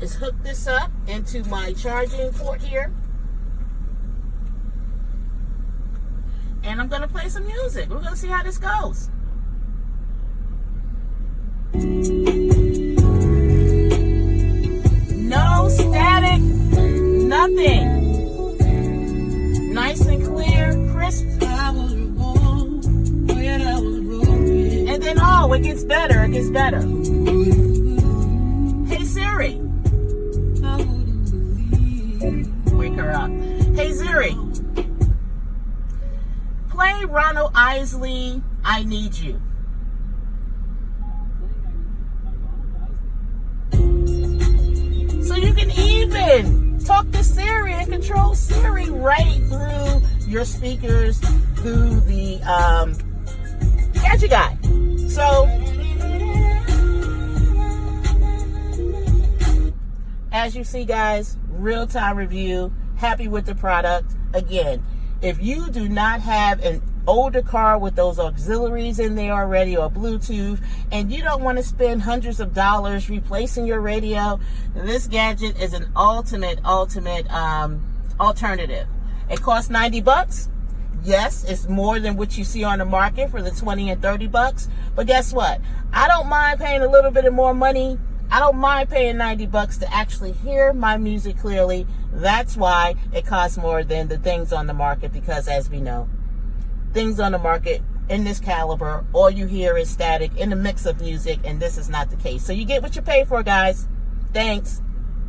is hook this up into my charging port here. And I'm going to play some music. We're going to see how this goes. No static, nothing. Nice and clear, crisp. And then, oh, it gets better, it gets better. Hey Siri. Wake her up. Hey Siri. Play Ronald Isley, I Need You. So you can even talk to Siri and control Siri right through your speakers, through the Gadget Guy. So, as you see, guys, real-time review, happy with the product. Again, if you do not have an older car with those auxiliaries in there already or Bluetooth, and you don't want to spend hundreds of dollars replacing your radio, this gadget is an ultimate alternative. It costs $90. Yes, it's more than what you see on the market for the $20 and $30. But guess what? I don't mind paying a little bit of more money. I don't mind paying $90 to actually hear my music clearly. That's why it costs more than the things on the market, because as we know, things on the market in this caliber, all you hear is static in the mix of music, and this is not the case. So you get what you pay for, guys. Thanks.